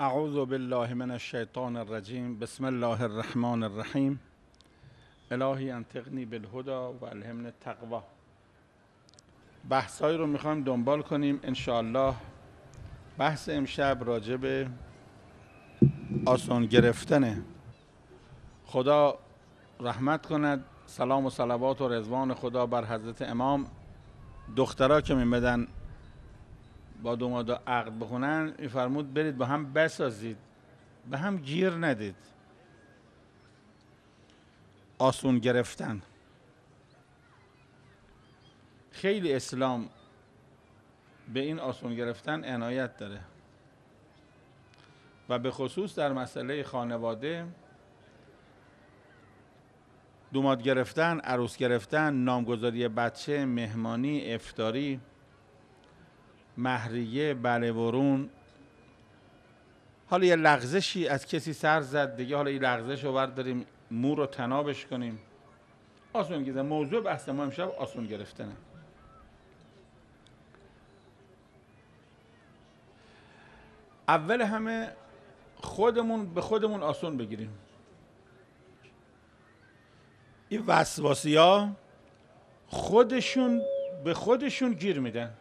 اعوذ بالله من الشیطان الرجیم. بسم الله الرحمن الرحیم. الهی انطقنی بالهدی و الهمنی التقوی. بحثایی رو میخوایم دنبال کنیم انشاءالله. بحث امشب راجع به آسان گرفتنه. خدا رحمت کند، سلام و صلوات و رضوان خدا بر حضرت امام. دخترها که میمدن با دومادا عقد بخونن میفرمود برید با هم بسازید، به هم گیر ندید. آسون گرفتن. خیلی اسلام به این آسون گرفتن عنایت داره و به خصوص در مسئله خانواده، دوماد گرفتن، عروس گرفتن، نامگذاری بچه، مهمانی، افطاری، مهریه، بله ورون. حالا یه لغزشی از کسی سر زد دیگه، حالا این لغزش رو برداریم مو رو تنابش کنیم. آسون گرفتن. موضوع بحث ما امشب آسون گرفتنه. اول همه خودمون به خودمون آسون بگیریم. این وسواسی ها خودشون به خودشون گیر میدن.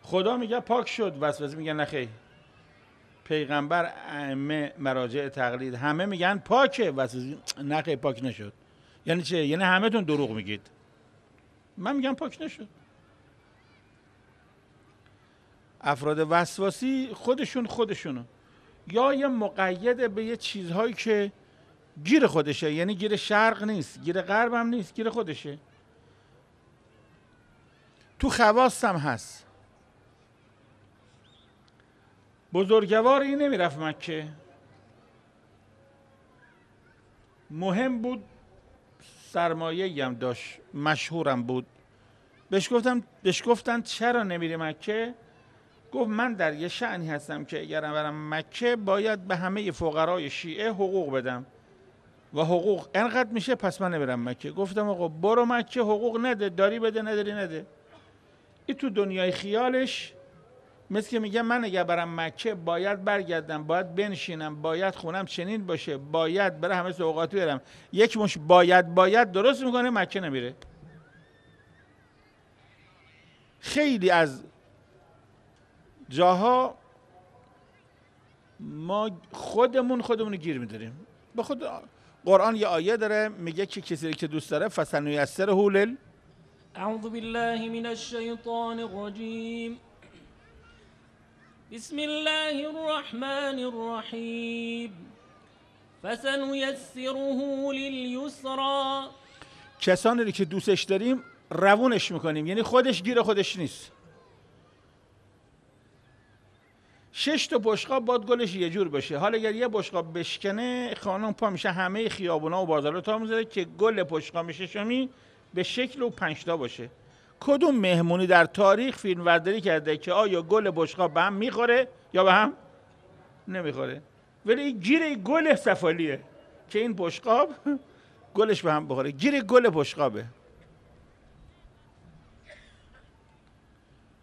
خدا میگه پاک شد، وسواسی میگه نخیر. پیغمبر، ائمه، مراجع تقلید همه میگن پاکه، وسواسی نخیر پاک نشد. یعنی چه؟ یعنی همه تون دروغ میگید. من میگم پاک نشد. افراد وسواسی خودشونو یا یه مقید به یه چیزهایی که گیر خودشه، یعنی گیر شرق نیست، گیر غرب هم نیست، گیر خودشه. تو خواص هم هست. بزرگواری نمیرفت مکه، مهم بود، سرمایه‌ای هم داشت، مشهورم بود. بهش گفتن چرا نمیری مکه؟ گفت من در یه شأنی هستم که اگر برم مکه باید به همه فقرای شیعه حقوق بدم و حقوق انقدر میشه، پس من نمیرم مکه. گفتم آقا برو مکه، حقوق نده، داری بده، نداری نده. این تو دنیای خیالش مثل که میگه من اگر برم مکه باید برگردم، باید بنشینم، باید خونم چنین باشه، باید برای همه سوغاتی برم. یک مش باید درست میکنه، مکه نمیره. خیلی از جاها ما خودمون گیر میداریم. به خود قرآن یه آیه داره میگه که کسی که دوست داره فسنیسره لل. اعوذ بالله من الشیطان الرجیم. بسم الله الرحمن الرحیم. فسنیسره للیسرا. کسانی رو که دوستش داریم روونش میکنیم، یعنی خودش گیر خودش نیست. 6 تا بشقاب باد گلش یه جور باشه. حالا اگر یه بشقاب بشکنه، خانم پا میشه همه خیابونا و بازارا تا میذاره که گل بشقاب ششمی به شکل 5 تا باشه. کدوم مهمونی در تاریخ فیلم برداری کرده که آیا گل بشقاب به هم میخوره یا به هم نمیخوره؟ ولی گیر گل سفالیه که این بشقاب گلش به هم بخوره. گیر گل بشقابه.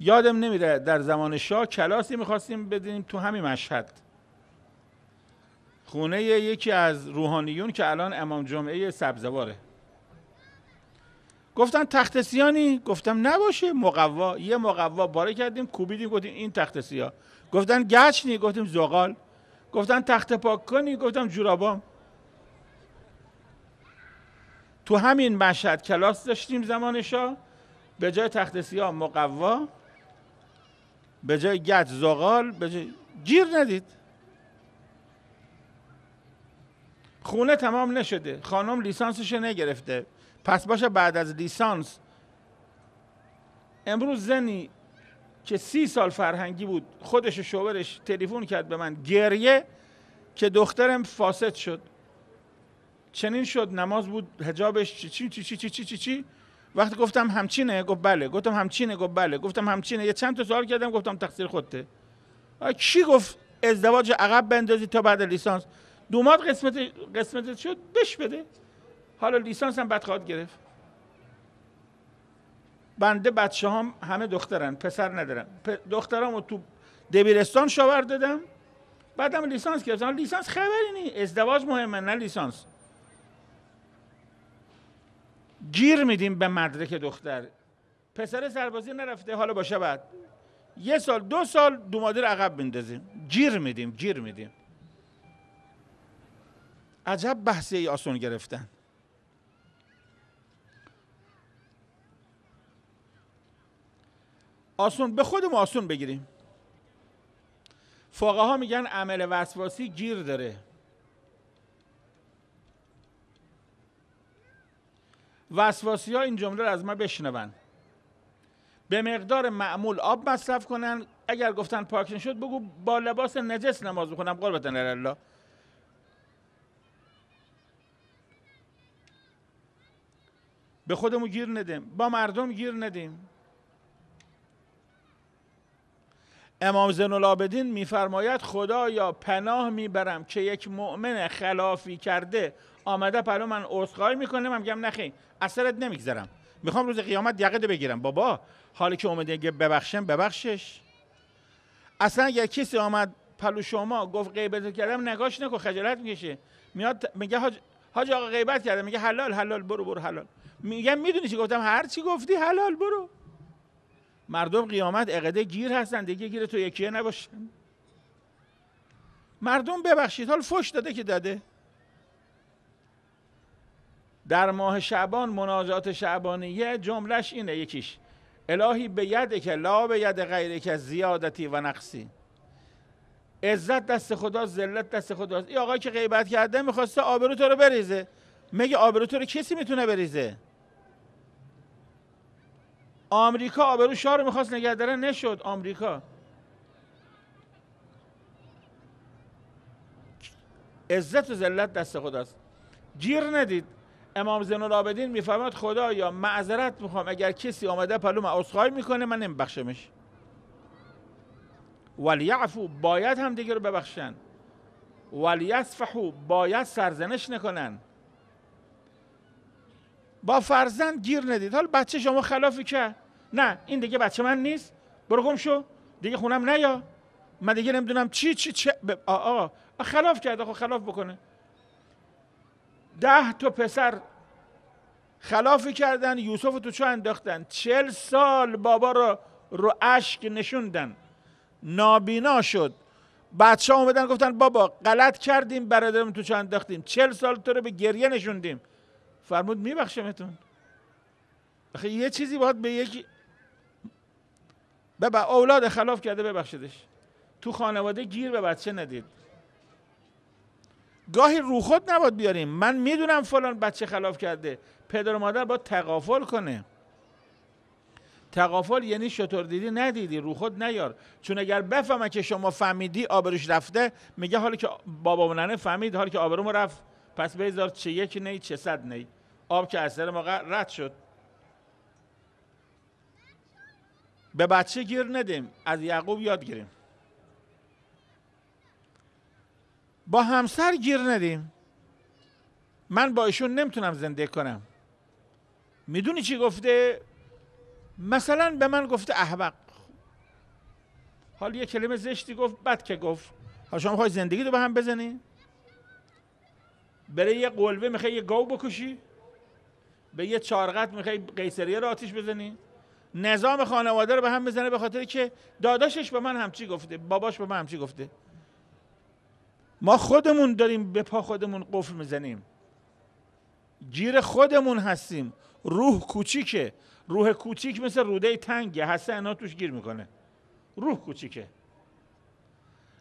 یادم نمیره در زمان شاه کلاسی میخواستیم بدیم تو همین مشهد، خونه یکی از روحانیون که الان امام جمعه سبزواره. گفتن تخت سیانی؟ گفتم نباشه، مقوا. یه مقوا باره کردیم، کوبیدیم، گفتیم این تخت سیاه. گفتن گچنی؟ گفتیم زغال. گفتن تخت پاک کنی؟ گفتم جورابام. تو همین مشهد کلاس داشتیم زمان شاه، به جای تخت سیاه مقوا، به جای گچ زغال، به جای گیر ندید. خونه تمام نشده، خانم لیسانسش نگرفته، پس باشه بعد از لیسانس. امروز زنی که 30 سال فرهنگی بود، خودش شوهرش تلفن کرد به من گریه که دخترم فاسد شد، چنین شد، نماز بود، حجابش چی چی چی چی چی چی چی. وقتی گفتم همچینه؟ گفت بله. گفتم همچینه؟ گفت بله. گفتم همچینه. یه چند تا سوال کردم، گفتم تقصیر خودته. کی گفت ازدواج عقب بندازی تا بعد لیسانس؟ دوماد قسمت شد بش بده. حالا لیسانس هم بدخواد گرفت. بنده بچه همه دخترن، پسر ندارم. دخترامو تو دبیرستان شاور دادم، بعدم لیسانس گرفتم. لیسانس خبری نیست، ازدواج مهمه نه لیسانس. گیر میدیم به مدرک دختر. پسر سربازی نرفته، حالا باشه بعد 1 سال 2 سال دو مادر عقب میندازیم. گیر میدیم. عجب بحثی آسون گرفتن. آسون به خودمون آسون بگیریم. فقها میگن عمل وسواسی گیر داره. وسواسی ها این جمله رو از ما بشنون. به مقدار معمول آب مصرف کنن. اگر گفتن پاک نشد بگو با لباس نجس نماز بخونم قربتن الله. به خودمون گیر ندیم، با مردم گیر ندیم. امام زین العابدین میفرماید خدایا پناه میبرم که یک مؤمن خلافی کرده آمده پلو من عذرخواهی میکنه، من میگم نخیر اثرت نمیگذارم، میخوام روز قیامت یقه بگیرم. بابا حالی که اومده ببخشم ببخشش. اصلا اگه کسی آمد پلو شما گفت غیبت کردم نگاش نکن، خجالت میکشه. میاد میگه حاج آقا غیبت کرده، میگه حلال برو حلال. میگم میدونی چی گفتم؟ هر چی گفتی حلال برو. مردم قیامت عقده گیر هستن دیگه، گیر تو یکیه نباشن. مردم ببخشید، حال فحش داده که داده. در ماه شعبان مناجات شعبانیه جملش اینه، یکیش الهی به یدک لا به ید غیرک زیادتی و نقصی. عزت دست خدا، ذلت دست خداست. این آقایی که غیبت کرده میخواسته آبرو تو رو بریزه. میگه آبرو تو رو کسی میتونه بریزه؟ آمریکا آبرو شاه رو میخواست نگه داره، نشد. آمریکا عزت و ذلت دست خداست. گیر ندید. امام زین العابدین میفرماد خدایا معذرت میخوام اگر کسی آمده پلوم عذرخواهی میکنه من نمیبخشمش. ولیعفو، باید هم دیگه رو ببخشن. ولیصفحوا، باید سرزنش نکنن. با فرزند گیر ندید. حالا بچه شما خلافی که نه این دیگه بچه من نیست، برو گم شو دیگه، خونم نیا، من دیگه نمیدونم چی خلاف کرده، خب خلاف بکنه. 10 تا پسر خلافی کردن، یوسف تو چاه انداختن، 40 سال بابا رو اشک نشوندن، نابینا شد. بچه ها اومدن گفتن بابا غلط کردیم برادرم تو چاه انداختیم، 40 سال تو رو به گریه نشوندیم. فرمود میبخشمتون. آخه یه چیزی باید به یکی اولاد خلاف کرده ببخشیدش. تو خانواده گیر به بچه ندید. گاهی رو خود نباید بیاریم. من میدونم فلان بچه خلاف کرده، پدر و مادر باید تغافل کنه. تغافل یعنی شطور دیدی ندیدی، رو خود نیار. چون اگر بفهمه که شما فهمیدی آبروش رفته، میگه حالی که بابا و ننه فهمید، حالی که آبروم رفت، پس بذار چه یک نی چه 100 نی. آب که اثر ما رد شد. به بچه گیر ندیم، از یعقوب یاد گیریم. با همسر گیر ندیم. من با ایشون نمیتونم زندگی کنم. میدونی چی گفته؟ مثلا به من گفته احمق. حالا یه کلمه زشتی گفت، بد که گفت. حالا شما میخوای زندگی رو به هم بزنی؟ برای یه قلبه میخوای یه گاو بکشی؟ به یه چارقت میخوای قیصریه رو آتیش بزنی؟ نظام خانواده رو به هم بزنه به خاطر که داداشش به من همچی گفته، باباش به من همچی گفته. ما خودمون داریم به پا خودمون قفل میزنیم. گیر خودمون هستیم. روح کوچیکه. روح کوچیک مثل روده تنگه، هسته اینا توش گیر میکنه. روح کوچیکه.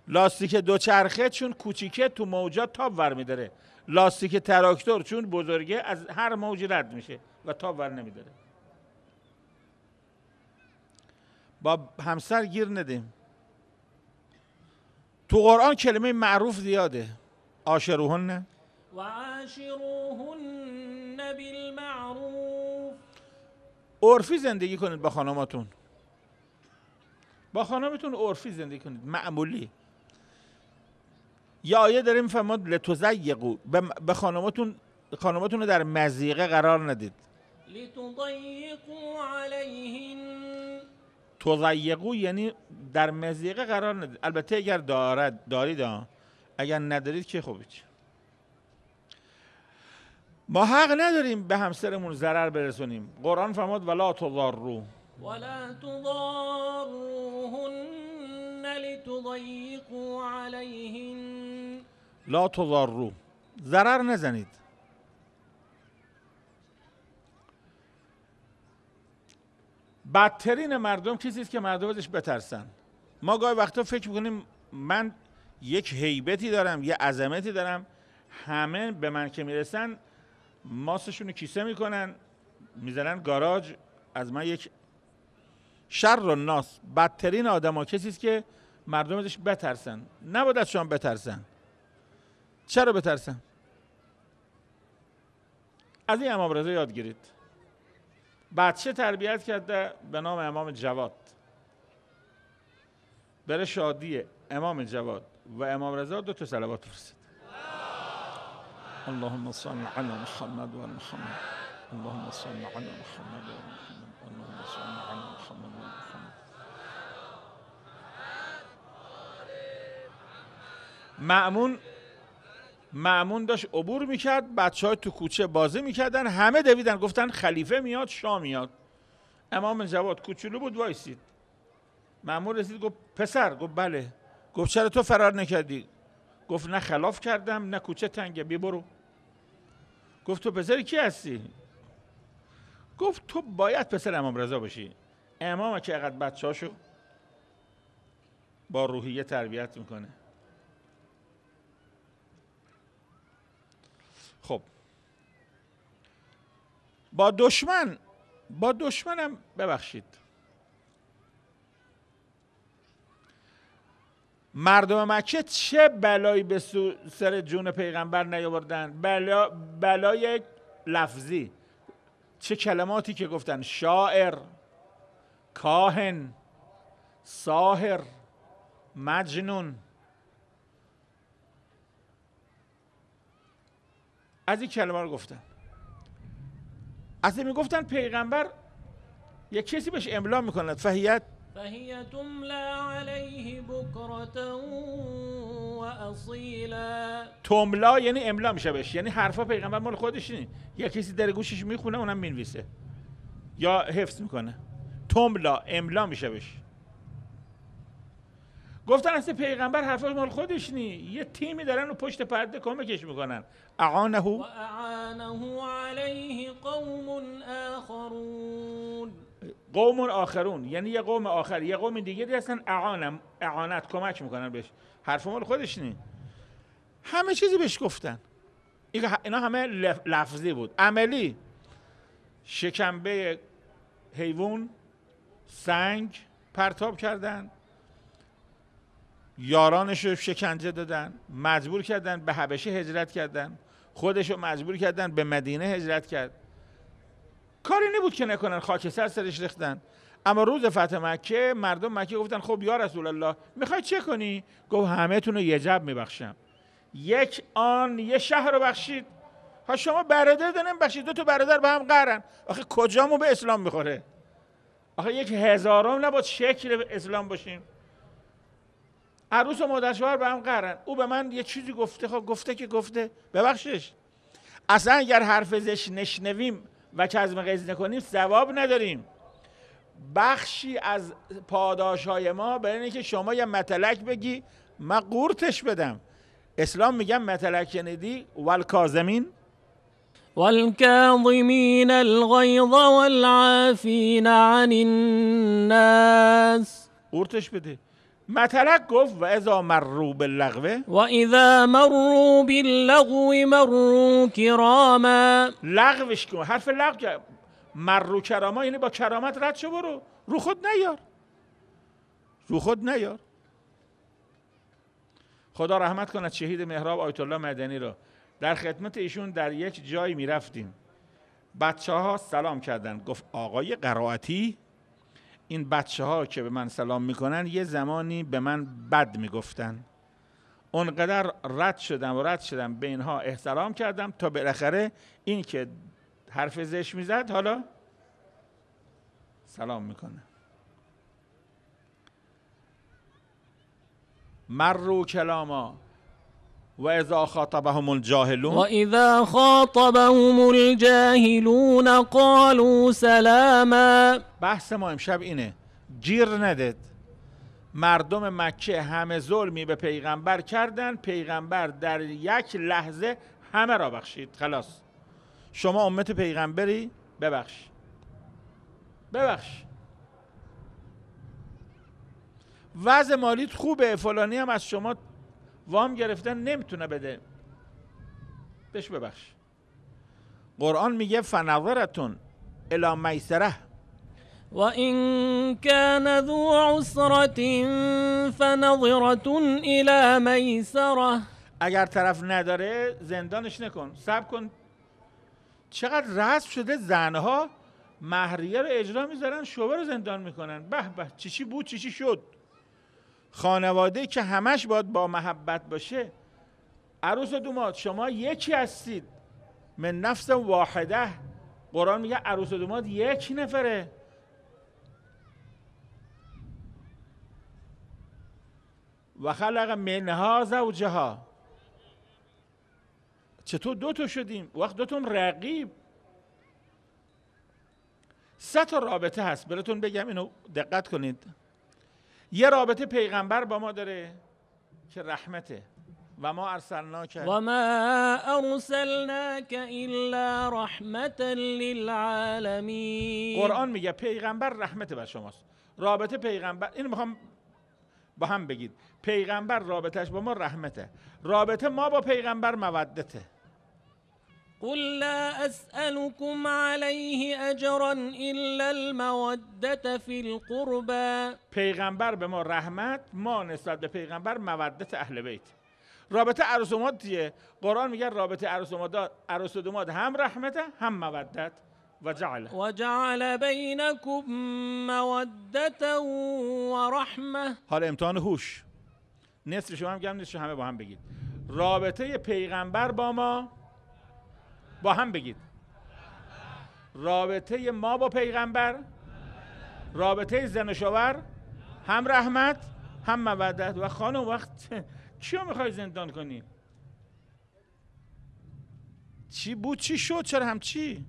لاستیک دوچرخه چون کوچیکه تو موجات تاب ور میداره. لاستیک تراکتور چون بزرگه از هر موجی رد میشه و تاب ور نمیداره. با همسر گیر ندیم. تو قرآن کلمه معروف زیاده. عاشروهن و عاشروهن بالمعروف. عرفی زندگی کنید با خانماتون. با خانمتون عرفی زندگی کنید، معمولی. یا آیه داریم فرمود لتضیقوا، به خانماتون رو در مضیقه قرار ندید. لتضیقوا علیهن، تضیقو یعنی در مضیقه قرار ندید. البته اگر دارید اگر ندارید که خوبید. ما حق نداریم به همسرمون ضرر برسونیم. قرآن فرمود ولا تضاروا ولا تضاروهن لتضيقوا عليهن. لا تضاروا، ضرر نزنید. بدترین مردم کسی است که مردم ازش بترسن. ما گاهی وقتا فکر میکنیم من یک هیبتی دارم، یه عظمتی دارم، همه به من که میرسن ماسشون رو کیسه میکنن میزنن گاراژ، از من یک شر الناس. بدترین آدم ها کسی است که مردم ازش بترسن. نباید از شما بترسن. چرا بترسن؟ از این امام رضا یاد گیرید. بچه تربیت کرده به نام امام جواد، بره شادی امام جواد و امام رضا 2 صلوات فرستید. اللهم صل علی محمد و آل محمد. اللهم صل علی محمد و آل محمد. اللهم صل علی محمد و آل محمد. مأمون داشت عبور میکرد، بچه‌ها تو کوچه بازی میکردن، همه دویدن گفتن خلیفه میاد، شاه میاد. امام جواد کوچولو بود وایسید. مأمون رسید گفت پسر، گفت بله. گفت چرا تو فرار نکردی؟ گفت نه خلاف کردم نه کوچه تنگه، بی برو. گفت تو پسر کی هستی؟ گفت تو باید پسر امام رضا باشی. امام که اینقدر بچه‌هاشو با روحیه تربیت میکنه. خب با دشمنم ببخشید. مردم مکه چه بلایی به سر جون پیغمبر نیاوردن؟ بلای لفظی. چه کلماتی که گفتن: شاعر، کاهن، ساحر، مجنون. از این کلمه رو گفتن. اصلا میگفتن پیغمبر یک کسی بهش املا میکند، فهی تملا علیه بکرة و اصیلا. تملا یعنی املا میشه بهش، یعنی حرفا پیغمبر مال خودش نیست، یا کسی در گوشش میخونه اونم مینویسه یا حفظ میکنه. تملا املا میشه بهش. گفتن اصلا پیغمبر حرفاش مال خودش نیست، یه تیمی دارن و پشت پرده کمکش میکنن. اعانه و اعانه علیه قوم آخرون. قوم آخرون یعنی یه قوم آخر، یه قوم دیگه هستن اعانت کمک میکنن بهش. حرف مال خودش نیست. همه چیزی بهش گفتن. اینا همه لفظی بود. عملی: شکمبه حیوان، سنگ پرتاب کردن، یارانش رو شکنجه دادن، مجبور کردن به حبشه هجرت کردن، خودش رو مجبور کردن به مدینه هجرت کرد. کاری نبود که نکنن، خاکستر سرش ریختن. اما روز فتح مکه مردم مکه گفتن خب یا رسول الله میخوای چه کنی؟ گفت همه تون رو یه جب میبخشم. یه شهر رو بخشید. ها شما برادر دارن بخشید، 2 برادر به هم قهرن. آخه کجامو به اسلام میخوره؟ آخه 1000م نباید شکل اسلام باشیم. عروس و مادر شوهر به هم قهرن. او به من یه چیزی گفته، خب گفته ببخشش. اصلا اگر حرف زش نشنویم و کظم غیظ نکنیم ثواب نداریم. بخشی از پاداشهای ما برای اینه که شما یه متلک بگی من قورتش بدم. اسلام میگم متلک شنیدی؟ والکاظمین والكاظمین الغیظ والعافین عن الناس. قورتش بده. متلک گفت و اذا مروا باللغو و اذا مروا باللغو مروا کراما. لغوش کن. حرف لغو که مروا کراما یعنی با کرامت رد شو برو، رو خود نیار. خدا رحمت کند شهید محراب آیت الله مدنی رو. در خدمت ایشون در یک جایی میرفتیم، بچه‌ها سلام کردن. گفت آقای قرائتی، این بچه‌ها که به من سلام میکنن یه زمانی به من بد میگفتن، اونقدر رد شدم به اینها احترام کردم تا بالاخره این که حرف زشت میزد حالا سلام میکنه. مروا کلاما و اذا خاطبهم الجاهلون وإذا خاطبهم الجاهلون قالوا سلاما. بحث ما امشب اینه، گیر ندید. مردم مکه همه ظلمی به پیغمبر کردن، پیغمبر در یک لحظه همه را بخشید. خلاص شما امت پیغمبری، ببخش. وضع مالیت خوبه، فلانی هم از شما وام گرفتن نمیتونه بده، بهش ببخش. قرآن میگه فنظرتون الی میسره وإن كان ذو عسرة فنظرة إلى ميسرة. اگر طرف نداره زندانش نکن، صبر کن. چقدر رسم شده زنها مهریه رو اجرا میذارن، شوهر رو زندان میکنن. به به، چی بود چی شد. خانواده که همش باید با محبت باشه. عروس و دوماد شما یکی هستید، من نفس واحده. قرآن میگه عروس و دوماد یک نفره. و خلق منها زوجها. چطور دوتا شدیم؟ وقت دوتون رقیب. 3 تا رابطه هست، براتون بگم، اینو دقت کنید. یه رابطه پیغمبر با ما داره که رحمته، و ما ارسلناک الا رحمة للعالمین. قرآن میگه پیغمبر رحمت بر شماست. رابطه پیغمبر، اینو میخوام با هم بگید، پیغمبر رابطهش با ما رحمته، رابطه ما با پیغمبر مودته. قل لا اسألكم عليه اجرا الا المودة في القربى. پیغمبر به ما رحمت، ما نسبت به پیغمبر مودت اهل بیت. رابطه عروس و داماد دیگه. قرآن میگه رابطه عروس و داماد هم رحمته هم مودت. و جعل بینکم مودة و رحمه. حالا امتحان هوش، نصف شما هم گم نیست، همه با هم بگید رابطه پیغمبر با ما، با هم بگید رابطه ما با پیغمبر، رابطه زن و شوهر، هم رحمت هم مودت. و خانم وقت کیو میخوای زندان کنی؟ چی بود چی شد؟ چرا هم چی؟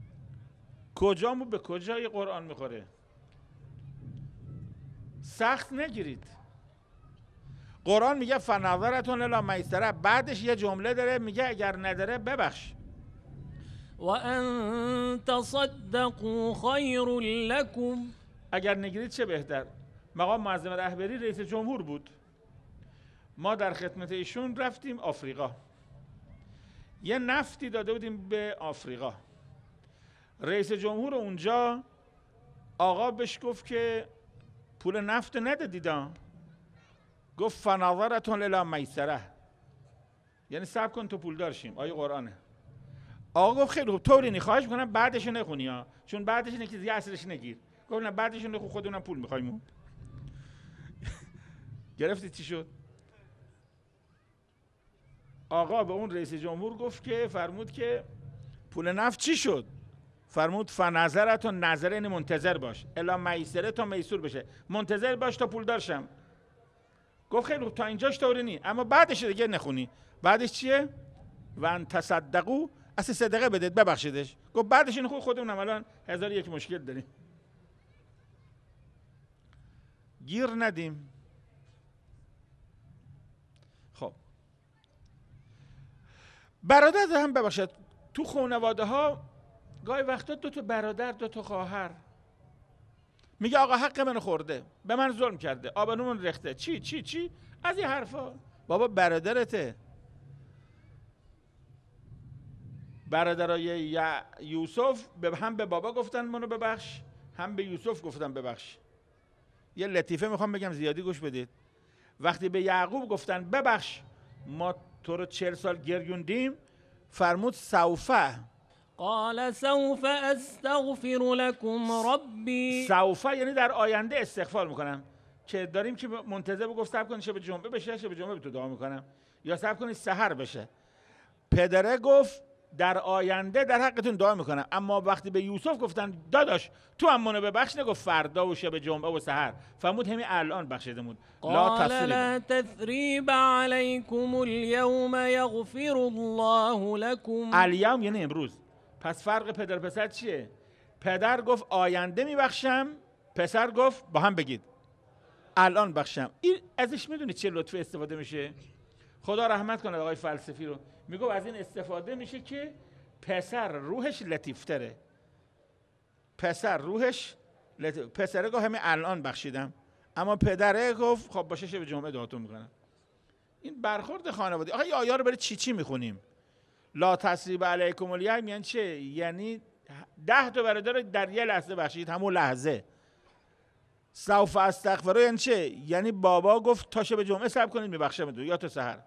کجا به کجای قرآن میخوره؟ سخت نگیرید. قرآن میگه فنظرتون الی میسره، بعدش یه جمله داره میگه اگر نداره ببخش. و ان تصدقوا خیر لکم. اگر نگیرید چه بهتر. مقام معظم رهبری رئیس جمهور بود، ما در خدمت ایشون رفتیم آفریقا، یه نفتی داده بودیم به آفریقا. رئیس جمهور اونجا آقا بهش گفت که پول نفت ندادیدا، گفت فنظرتون الی میسره، یعنی صبر کن تو پول دارشیم. آیه قرآنه. آقا گفت خیلی خوب، طوری نی، خواهش میکنم بعدش نخونی ها، چون بعدش اینه که دیگه اصلش نگیر. گفت نه بعدش نخون، خودمونم پول میخوایم. گرفتی چی شد؟ آقا به اون رئیس جمهور گفت که فرمود که پول نفت چی شد؟ فرمود فنظرتون، نظر اینه منتظر باش، الا میسره تا میسور بشه، منتظر باش تا پول دارشم. گفت خیلی تا اینجاش طوری نی، اما بعدش دیگه نخونی. بعدش چیه؟ و ان تصدقوا، اصلا صدقه بدید ببخشیدش. گفت بعدش اینو خودمون الان 1001 مشکل داریم. گیر ندیم. خب برادر هم ببخشید، تو خانواده ها گاهی وقتا 2 تا برادر 2 تا خواهر، میگه آقا حق منو خورده، به من ظلم کرده، آبرومون ریخته، چی از این حرفا. بابا برادرته. برادرای یوسف هم به بابا گفتن منو ببخش، هم به یوسف گفتن ببخش. یه لطیفه میخوام بگم، زیادی گوش بدید. وقتی به یعقوب گفتن ببخش ما تو رو 40 سال گریوندیم، فرمود سوفه، قال سوف استغفر لكم ربی. سوفه یعنی در آینده استغفار میکنم، که داریم که منتظر گفت صبر کنید شب جمعه بشه، شب جمعه به تو دعا میکنم، یا صبر کنید سحر بشه. پدره گفت در آینده در حقتون دعا میکنم. اما وقتی به یوسف گفتن داداش تو هم منو ببخش، نگفت فردا و شب جمعه و سحر، فرمود همین الان بخشیده بود. قال لا تثریب علیکم اليوم یغفر الله لكم. الیوم یعنی امروز. پس فرق پدر پسر چیه؟ پدر گفت آینده میبخشم، پسر گفت با هم بگید الان بخشم. این ازش میدونید چه لطفی استفاده میشه؟ خدا رحمت کنه آقای فلسفی رو، میگه از این استفاده میشه که پسر روحش لطیفتره. پسر روحش پسره گفت همین الان بخشیدم، اما پدره گفت خب باشه شب جمعه دعاتون میکنم. این برخورد خانوادگی. آخه این آیه رو برای چی میخونیم؟ لا تثریب علیکم الیوم یعنی چه؟ یعنی 10 تا برادر در یه لحظه بخشید، همون لحظه. سوف استغفر یعنی چه؟ یعنی بابا گفت تا شب جمعه صبر کنید میبخشم یا تا سحر.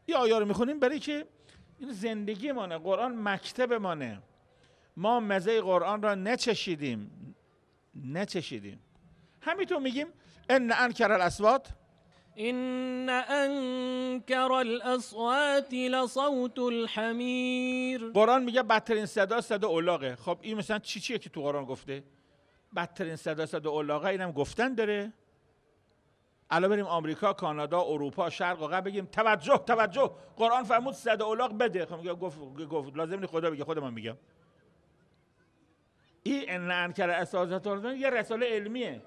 این آیه رو میخونیم برای که این زندگی مانه، قرآن مکتب مانه. ما مزه قرآن را نچشیدیم. همینطور میگیم ان انکر الاصوات، ان انکر الاصوات لصوت الحمیر. قرآن میگه بدترین صدا الاغه. خب این مثلا چیه که تو قرآن گفته؟ بدترین صدا الاغه اینم گفتن داره. الان بریم آمریکا، کانادا، اروپا، شرق و غرب بگیم توجه قرآن فرمود صدا الاغ بده. خب میگه گفت لازم نیست خدا بگه، خودم میگم. این ان انکر الاصوات یه رساله علمیه.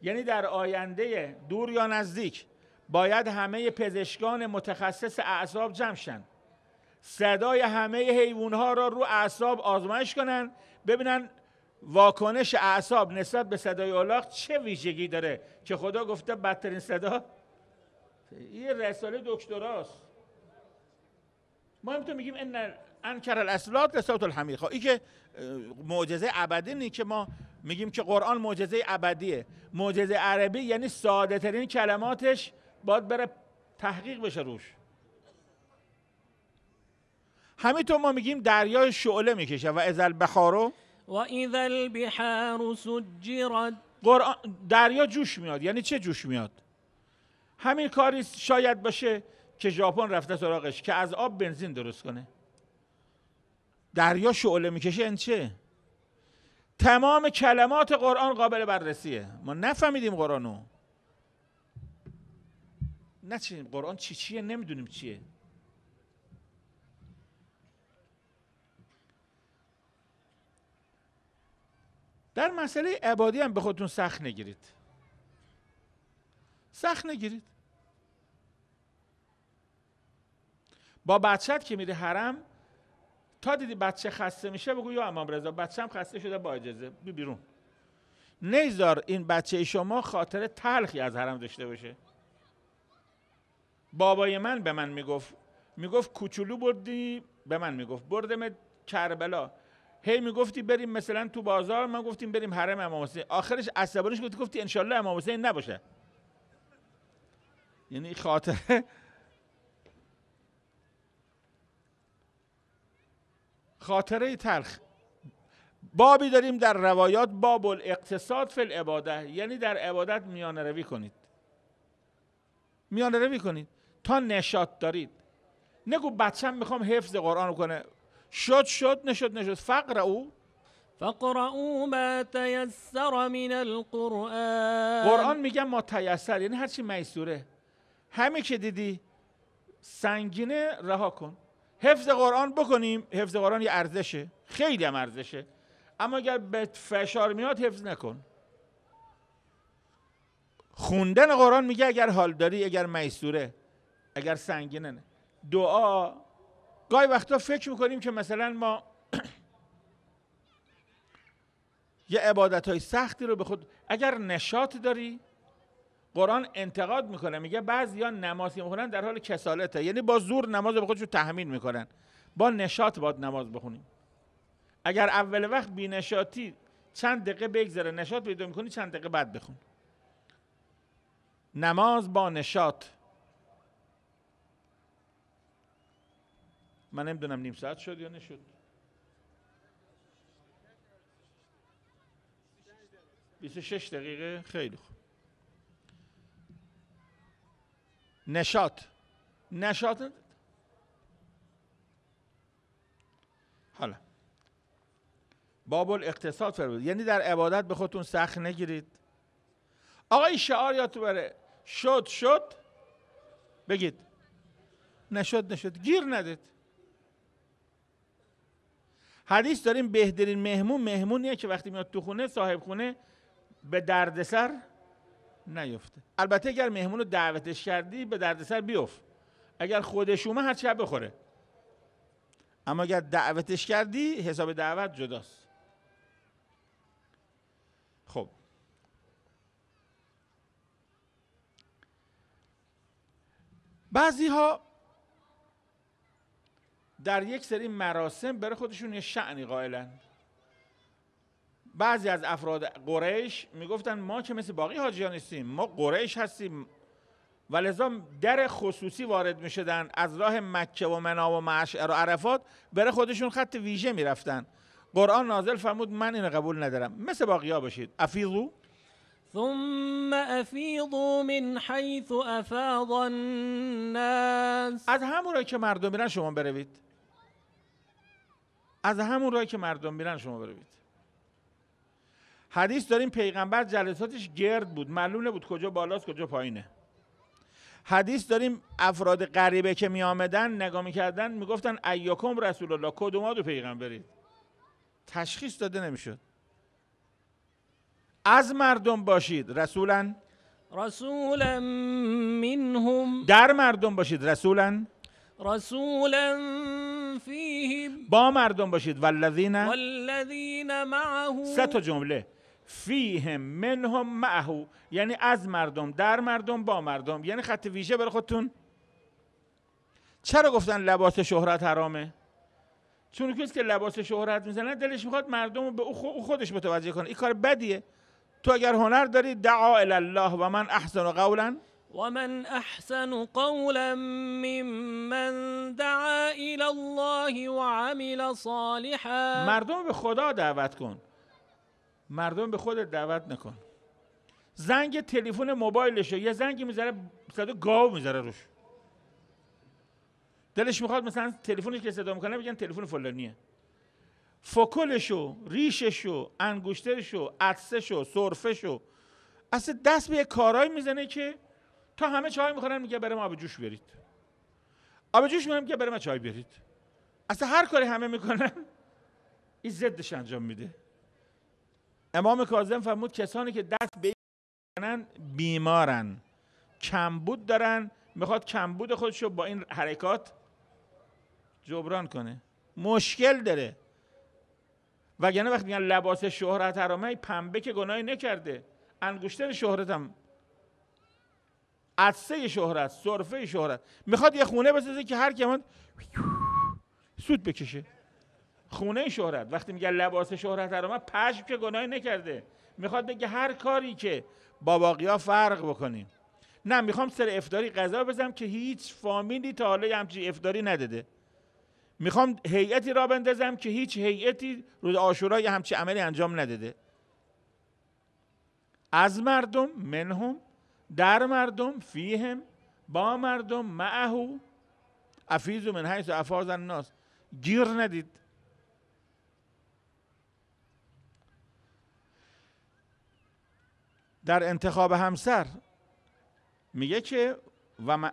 یعنی در آینده دور یا نزدیک باید همه پزشکان متخصص اعصاب جمع شن، صدای همه حیوانات را رو اعصاب آزمایش کنن، ببینن واکنش اعصاب نسبت به صدای الاغ چه ویژگی داره که خدا گفته بدترین صدا. این رساله دکتراست. ما هم تو میگیم ان انکر الاصوات لصوت الحمیر. خب این که معجزه ابدی نیست که ما میگیم که قرآن معجزه ابدیه. معجزه عربی یعنی ساده ترین کلماتش باید بره تحقیق بشه روش. همینطور ما میگیم دریا شعله میکشه و اذا البحار و اذا البحار سجرت. قرآن دریا جوش میاد. یعنی چه جوش میاد؟ همین کاری شاید باشه که ژاپن رفته سراغش که از آب بنزین درست کنه. دریا شعله میکشه این چه؟ تمام کلمات قرآن قابل بررسیه. ما نفهمیدیم قرآنو، نه چی قرآن چیه نمیدونیم چیه. در مسئله عبادی هم به خودتون سخت نگیرید. با بچت که میری حرم، تا دیدی بچه خسته میشه بگو یا امام رضا بچه‌م خسته شده با اجازه بی بیرون. نیزار این بچه شما خاطر تلخی از حرم داشته باشه. بابای من به من میگفت کوچولو بردی، به من میگفت بردم کربلا، هی میگفتی بریم مثلا تو بازار، من گفتیم بریم حرم امام حسین. آخرش عصبانیش گفتی انشالله امام حسین نباشه. یعنی خاطره تلخ. بابی داریم در روایات باب الاقتصاد فی العباده، یعنی در عبادت میانه روی کنید تا نشاط دارید. نگو بچه‌م میخوام حفظ قرآن کنه، نشد فقرؤوا ما تیسر من القرآن. قرآن میگم ما تیسر یعنی هرچی میسوره. همین که دیدی سنگینه رها کن. حفظ قرآن بکنیم. حفظ قرآن یه ارزشه، خیلی هم ارزشه، اما اگر به فشار میاد حفظ نکن. خوندن قرآن میگه اگر حال داری، اگر میسوره، اگر سنگینه نه. دعا گاهی وقتا فکر میکنیم که مثلا ما یه عبادتهای سختی رو به خود، اگر نشاط داری، قرآن انتقاد میکنه، میگه بعضیا نماز میخونن در حال کسالته، یعنی با زور نماز به خودشون تحمیل میکنن. با نشاط باید نماز بخونیم. اگر اول وقت بی نشاطی چند دقیقه بگذره، نشاط پیدا میکنی چند دقیقه بعد بخون. نماز با نشاط. من نمیدونم نیم ساعت شد یا نشد. 26 دقیقه. خیلی خوب. نشاط باب الاقتصاد فرمود، یعنی در عبادت به خودتون سخت نگیرید. آقا این شعار یادتون بره، شد بگید، نشد گیر ندید. حدیث داریم بهترین مهمونیه که وقتی میاد تو خونه صاحب خونه به دردسر نیفته. البته اگر مهمون رو دعوتش کردی به دردسر بیفت، اگر خودش اومد هر چی بخوره، اما اگر دعوتش کردی حساب دعوت جداست. خب بعضی ها در یک سری مراسم برای خودشون یه شأنی قائلن. بعضی از افراد قریش میگفتن ما که مثل باقی حاجیان نیستیم، ما قریش هستیم، و لذا در خصوصی وارد میشدن از راه مکه و منا و معشر و عرفات، برای خودشون خط ویژه میرفتن. قرآن نازل فرمود من اینو قبول ندارم، مثل باقی ها باشید. افیضوا ثم أفيضوا من حيث أفاض الناس. از همون راهی که مردم میرن شما بروید. از همون راهی که مردم میرن شما بروید. حدیث داریم پیغمبر جلساتش گرد بود، معلوم نبود کجا بالاست کجا پایینه. حدیث داریم افراد غریبه که می آمدن نگاه میکردن میگفتن ایاکم رسول الله، کدوماتو پیغمبرید. تشخیص داده نمیشد. از مردم باشید رسولا منهم، در مردم باشید رسولا فیهم، با مردم باشید والذین معه. 3 تا جمله، فیهم منهم معه، یعنی از مردم، در مردم، با مردم، یعنی خط ویژه برای خودتون. چرا گفتن لباس شهرت حرامه؟ چون کسی که لباس شهرت میزنه دلش میخواد مردم رو به او خودش متوجه کنه. این کار بدیه. تو اگر هنر داری دعا الی الله و من احسن قولا ومن احسن قولا ممن دعا الی الله وعمل صالحا. مردم به خدا دعوت کن، مردم به خودت دعوت نکن. زنگ تلفن موبایلشو یه زنگی میذاره، صدا گاو میذاره روش، دلش میخواد مثلا تلفنش که صدا میکنه بگن تلفن فلانیه. فکلشو، ریششو، انگشترشو، عطسشو، سرفشو، اصلا دست به یه کارایی میزنه که تا همه چای میخورن میگه برام آب جوش بیارید. آب جوش میگم که برام چای بیارید. اصلا هر کاری همه میکنن این ضدش انجام میده. امام کاظم فرمود کسانی که دست به میزنن بیمارن، کمبود دارن، میخواد کمبود خودشو با این حرکات جبران کنه، مشکل داره. وگرنه وقتی میگن لباس شهرت حرامه، پنبه که گناهی نکرده، انگشتر شهرت هم، عطسه شهرت، سرفه شهرت. میخواد یه خونه بسازه که هر کمان سود بکشه. خونه شهرت. وقتی میگن لباس شهرت حرامه، پشم که گناهی نکرده، میخواد بگه هر کاری که با باقی‌ها فرق بکنیم. نه، میخوام سر افطاری غذا بزنم که هیچ فامیلی تا حالا همچین افطاری نداده. میخوام هیئتی را بندازم که هیچ هیئتی روز عاشورا یه همچین عملی انجام نداده. از مردم منهم، در مردم فیهم، با مردم معه، افیضوا من حیث افاض الناس. گیر ندید. در انتخاب همسر میگه که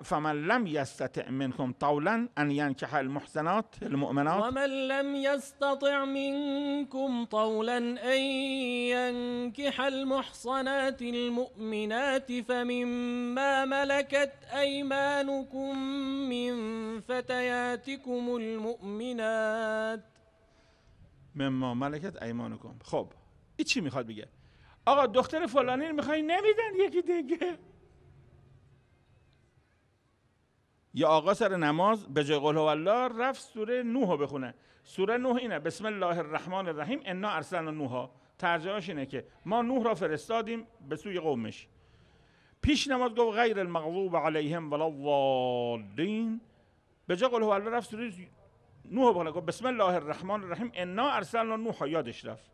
فمن لم یستطع منکم طولا ان ینکح المحسنات المؤمنات ومن لم يستطع منكم طولا أن ينكح المحصنات المؤمنات فمما ملكت أيمانكم من فتياتكم المؤمنات. مما ملکت ایمانکم. خب این چی میخواد بگه؟ آقا دختر فلانی رو میخوای نمیدن یکی دیگه. یا آقا سر نماز به جای قل هو الله رفت سوره نوح رو بخونه. سوره نوح اینه، بسم الله الرحمن الرحیم انا ارسلنا نوحا. ترجمهش اینه که ما نوح را فرستادیم به سوی قومش. پیش نماز گفت غیر المغضوب علیهم ولا الضالین. به جای قل هو الله رفت سوره نوح بخونه، گفت بسم الله الرحمن الرحیم انا ارسلنا نوحا. یادش رفت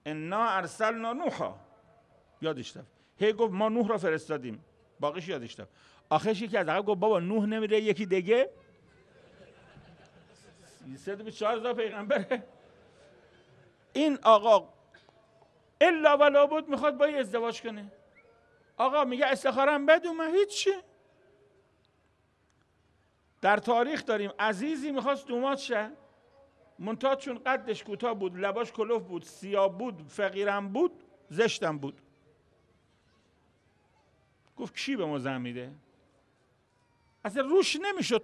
انا ارسلنا نوحا، یادش رفت. هی گفت ما نوح را فرستادیم، باقیش یادش رفت. آخرش یکی از عقب گفت بابا نوح نمیره یکی دیگه؟ 324,000 پیغمبره. این آقا الا ولا بود میخواد با ازدواج کنه. آقا میگه استخارم بد اومد، هیچی. در تاریخ داریم عزیزی میخواست دوماد شه، منتها چون قدش کوتاه بود، لباش کلوف بود، سیاه بود، فقیرم بود، زشتم بود، گفت کی به ما زن میده؟ اصلا روش نمیشد.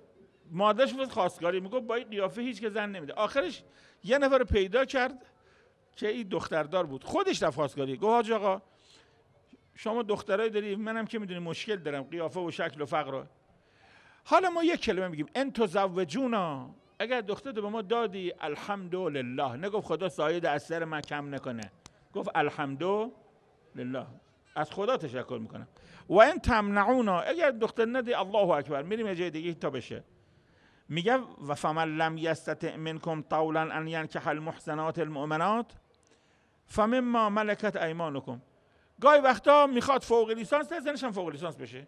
مادرش بود خواستگاری، میگفت با این قیافه هیچ که زن نمیده. آخرش یه نفر پیدا کرد که این دختردار بود، خودش رفت خواستگاری. گفت حاج آقا شما دخترای داری، منم که میدونی مشکل دارم، قیافه و شکل و فقر. حالا ما یک کلمه میگیم ان تزوجونا، اگر دختر به ما دادی الحمدلله. نگفت خدا سایه از سر من کم نکنه، گفت الحمدلله، از خدا تشکر میکنم. و ان تمنعونا، اگر دختر ندی الله اکبر، میریم یه جای دیگه تا بشه. میگه و فمن لم یستطع منکم طولا ان ینکح المحصنات المؤمنات فمما ملکت ایمانکم. گاهی وقتا میخواد فوق لیسانس زنش هم فوق لیسانس بشه.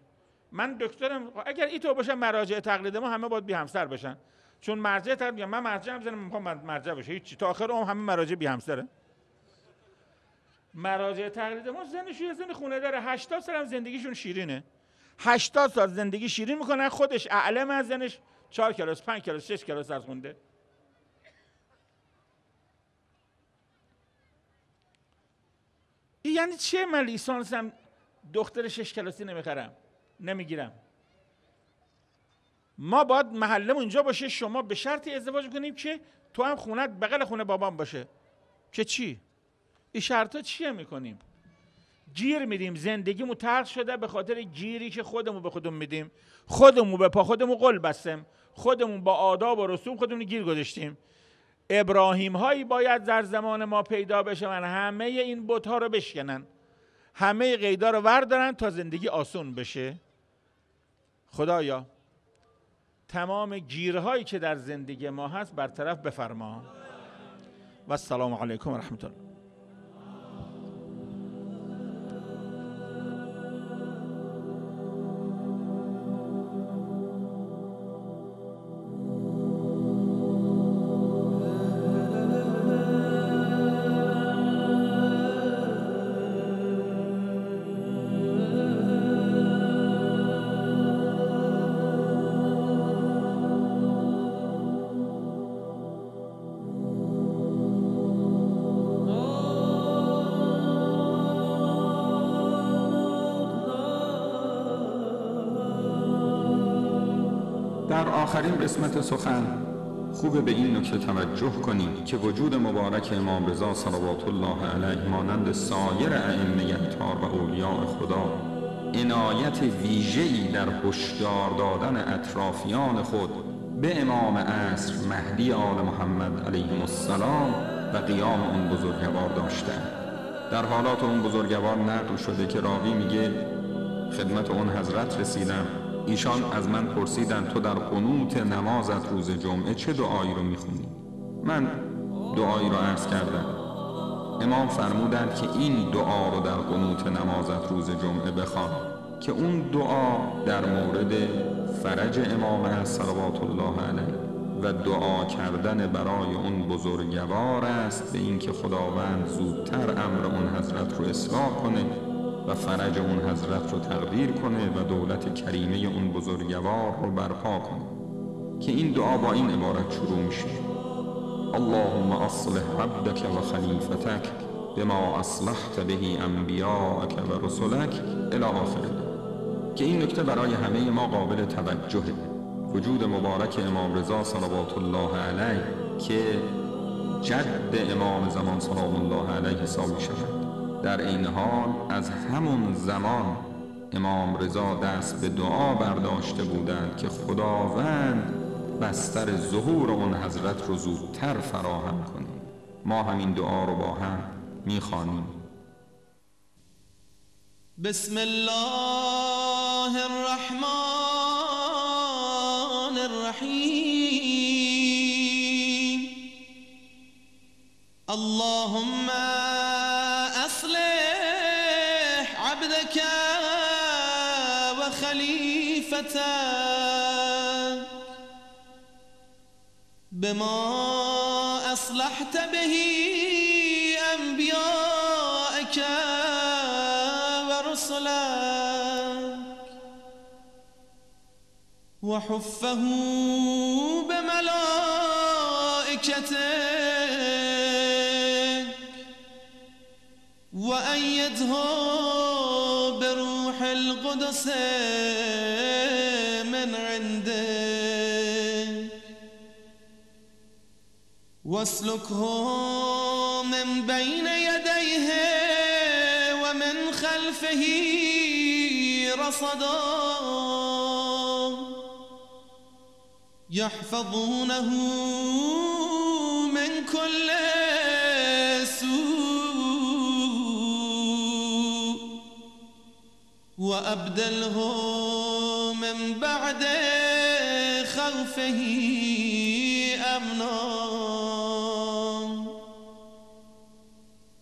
من دکترم، اگر اینطور باشه مراجع تقلید ما همه باید بی همسر بشن، چون مرجع تقلید من مرجعم، زنم میخوام مرجع بشه، هیچ تا آخر عمر همه مراجع بی همسره. مراجع تقلید ما زنش یه زن خونه داره، 80 سال هم زندگیشون شیرینه، 80 سال زندگی شیرین میکنه، خودش اعلم از زنش 4 کلاس 5 کلاس 6 کلاس درس خونده. این یعنی چه؟ من لیسانسم دختر 6 کلاسی نمیخرم، نمیگیرم. ما باید محلمون اینجا باشه، شما به شرطی ازدواج کنیم که تو هم خونت بغل خونه بابام باشه. که چی؟ این شرطا چیه میکنیم؟ گیر میدیم، زندگیمون تلخ شده به خاطر گیری که خودمون به خودمون میدیم. خودمون به پا خودمون قل بستیم، خودمون با آداب و رسوم خودمون گیر گذاشتیم. ابراهیم هایی باید در زمان ما پیدا بشه من همه این بت ها رو بشکنن، همه قیدا رو وردارن تا زندگی آسون بشه. خدایا تمام گیرهایی که در زندگی ما هست برطرف بفرما. و السلام علیکم و رحمت الله. در آخرین قسمت سخن خوبه به این نکته توجه کنید که وجود مبارک امام رضا صلوات الله علیه مانند سایر ائمه اطهار و اولیاء خدا عنایت ویژه‌ای در هشدار دادن اطرافیان خود به امام عصر مهدی آل محمد علیه السلام و قیام اون بزرگوار داشتند. در حالات اون بزرگوار نقل شده که راوی میگه خدمت اون حضرت رسیدم، ایشان از من پرسیدند تو در قنوت نمازت روز جمعه چه دعایی رو میخونی؟ من دعایی رو عرض کردم. امام فرمودند که این دعا رو در قنوت نمازت روز جمعه بخوان که اون دعا در مورد فرج امام است صلوات الله علیه و دعا کردن برای اون بزرگوار است به این که خداوند زودتر امر اون حضرت رو اصلاح کنه و فرج اون حضرت رو تقدیر کنه و دولت کریمه اون بزرگوار رو برپا کنه. که این دعا با این عبارت شروع میشه: اللهم اصلح عبدك و خلیفتك بما اصلحت به انبیاءك و رسلك الی آخره. که این نکته برای همه ما قابل توجهه. وجود مبارک امام رضا صلوات الله علیه که جد امام زمان سلام الله علیه حساب شود، در این حال از همون زمان امام رضا دست به دعا برداشته بودند که خداوند بستر ظهور اون حضرت رو زودتر فراهم کنه. ما همین دعا رو با هم میخوانیم. بسم الله الرحمن الرحیم. اللهم اصلح عبدك و خلیفتك بما اصلحت به أنبيائك ورسلك وحفه بملائكتك وأيده بروح القدس من عندك واسلكه من بين يديه ومن خلفه رصدا يحفظونه من كل سوء وأبدله من بعد خوفه أمنا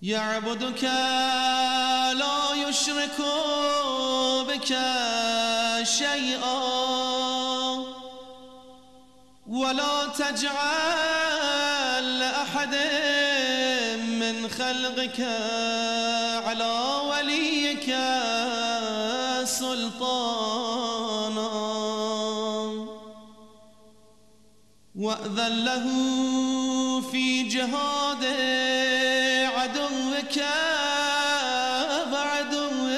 يعبدك لا يشرك بك شيئا ولا تجعل لأحد من خلقك على وليك سلطانا وأذن له في جهاد عدوك وعدوه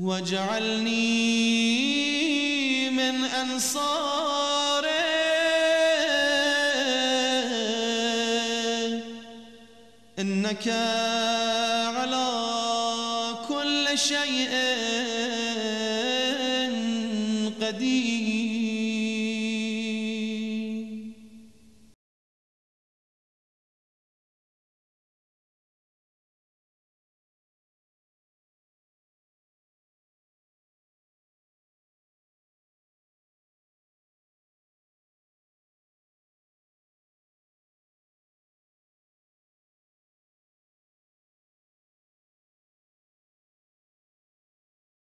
واجعلني من أنصاره إنك على كل شيء قدير